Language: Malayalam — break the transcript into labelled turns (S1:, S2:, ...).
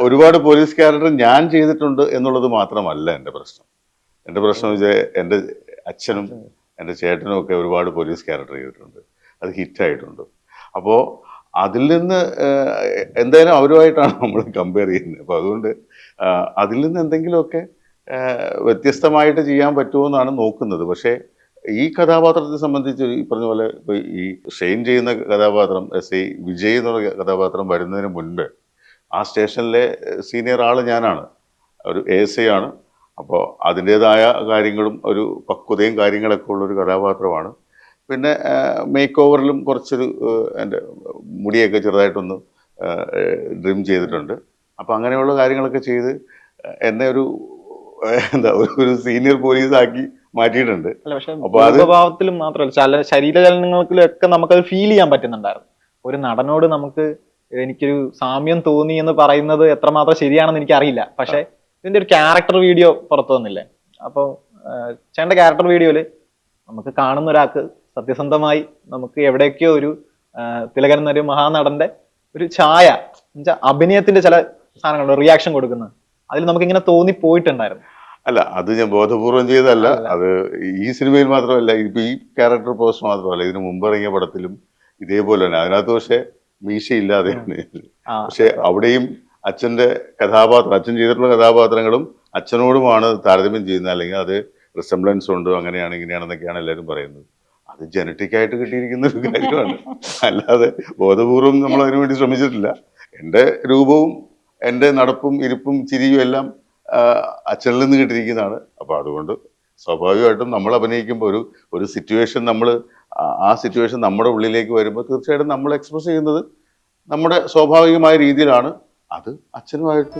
S1: ഒരുപാട് പോലീസ് ക്യാരക്ടർ ഞാൻ ചെയ്തിട്ടുണ്ട് എന്നുള്ളത് മാത്രമല്ല എൻ്റെ പ്രശ്നം. എൻ്റെ പ്രശ്നം വെച്ചാൽ എൻ്റെ അച്ഛനും എൻ്റെ ചേട്ടനും ഒക്കെ ഒരുപാട് പോലീസ് ക്യാരക്ടർ ചെയ്തിട്ടുണ്ട്. അത് ഹിറ്റായിട്ടുണ്ട്. അപ്പോൾ അതിൽ നിന്ന് എന്തായാലും അവരുമായിട്ടാണ് നമ്മൾ കമ്പയർ ചെയ്യുന്നത്. അപ്പോൾ അതുകൊണ്ട് അതിൽ നിന്ന് എന്തെങ്കിലുമൊക്കെ വ്യത്യസ്തമായിട്ട് ചെയ്യാൻ പറ്റുമോ എന്നാണ് നോക്കുന്നത്. പക്ഷേ ഈ കഥാപാത്രത്തെ സംബന്ധിച്ച് ഈ പറഞ്ഞ പോലെ ഇപ്പോൾ ഈ ഷെയ്ൻ ചെയ്യുന്ന കഥാപാത്രം എസ് ഐ വിജയ് എന്നുള്ള കഥാപാത്രം വരുന്നതിന് മുൻപ് ആ സ്റ്റേഷനിലെ സീനിയർ ആൾ ഞാനാണ്, ഒരു ASI ആണ്. അപ്പോൾ അതിൻ്റേതായ കാര്യങ്ങളും ഒരു പക്വതയും കാര്യങ്ങളൊക്കെ ഉള്ളൊരു കഥാപാത്രമാണ്. പിന്നെ മേക്ക് ഓവറിലും കുറച്ചൊരു എൻ്റെ മുടിയൊക്കെ ചെറുതായിട്ടൊന്ന് ഡ്രിം ചെയ്തിട്ടുണ്ട്. അപ്പോൾ അങ്ങനെയുള്ള കാര്യങ്ങളൊക്കെ ചെയ്ത് എന്നെ ഒരു എന്താ ഒരു സീനിയർ പോലീസാക്കി മാറ്റിയിട്ടുണ്ട്.
S2: അപ്പൊ സ്വഭാവത്തിലും മാത്രമല്ല ശരീരചലനങ്ങൾക്കും ഒക്കെ നമുക്കത് ഫീൽ ചെയ്യാൻ പറ്റുന്നുണ്ടായിരുന്നു. ഒരു നടനോട് നമുക്ക് എനിക്കൊരു സാമ്യം തോന്നി എന്ന് പറയുന്നത് എത്രമാത്രം ശരിയാണെന്ന് എനിക്കറിയില്ല. പക്ഷെ ഇതിന്റെ ഒരു ക്യാരക്ടർ വീഡിയോ പുറത്തു വന്നില്ലേ? അപ്പൊ ചേട്ടന്റെ ക്യാരക്ടർ വീഡിയോയില് നമുക്ക് കാണുന്ന ഒരാൾക്ക് സത്യസന്ധമായി നമുക്ക് എവിടെയൊക്കെയോ ഒരു തിലകൻ എന്നൊരു മഹാനടന്റെ ഒരു ഛായ എന്നുവെച്ചാൽ അഭിനയത്തിന്റെ ചില സാധനങ്ങളുണ്ട്, റിയാക്ഷൻ കൊടുക്കുന്നത്, അതിൽ നമുക്ക് ഇങ്ങനെ തോന്നി പോയിട്ടുണ്ടായിരുന്നു.
S1: അല്ല, അത് ഞാൻ ബോധപൂർവം ചെയ്തതല്ല. അത് ഈ സിനിമയിൽ മാത്രമല്ല, ഇപ്പൊ ഈ ക്യാരക്ടർ പോസ്റ്റ് മാത്രമല്ല, ഇതിനു മുമ്പ് ഇറങ്ങിയ പടത്തിലും ഇതേപോലെ തന്നെ. അതിനകത്ത് പക്ഷെ മീശയില്ലാതെയാണ്. പക്ഷെ അവിടെയും അച്ഛന്റെ കഥാപാത്രം, അച്ഛൻ ചെയ്തിട്ടുള്ള കഥാപാത്രങ്ങളും അച്ഛനോടുമാണ് താരതമ്യം ചെയ്യുന്നത്. അല്ലെങ്കിൽ അത് റിസംബ്ലൻസ് ഉണ്ട്, അങ്ങനെയാണ് ഇങ്ങനെയാണെന്നൊക്കെയാണ് എല്ലാവരും പറയുന്നത്. അത് ജനറ്റിക് ആയിട്ട് കിട്ടിയിരിക്കുന്ന ഒരു കാര്യമാണ്. അല്ലാതെ ബോധപൂർവം നമ്മൾ അതിനു വേണ്ടി ശ്രമിച്ചിട്ടില്ല. എൻ്റെ രൂപവും എൻ്റെ നടപ്പും ഇരിപ്പും ചിരിയും എല്ലാം അച്ഛനിൽ നിന്ന് കിട്ടിയിരിക്കുന്നതാണ്. അപ്പോൾ അതുകൊണ്ട് സ്വാഭാവികമായിട്ടും നമ്മൾ അഭിനയിക്കുമ്പോൾ ഒരു സിറ്റുവേഷൻ ആ സിറ്റുവേഷൻ നമ്മുടെ ഉള്ളിലേക്ക് വരുമ്പോൾ തീർച്ചയായിട്ടും നമ്മൾ എക്സ്പ്രസ് ചെയ്യുന്നത് നമ്മുടെ സ്വാഭാവികമായ രീതിയിലാണ്. അത് അച്ഛനുമായിട്ട്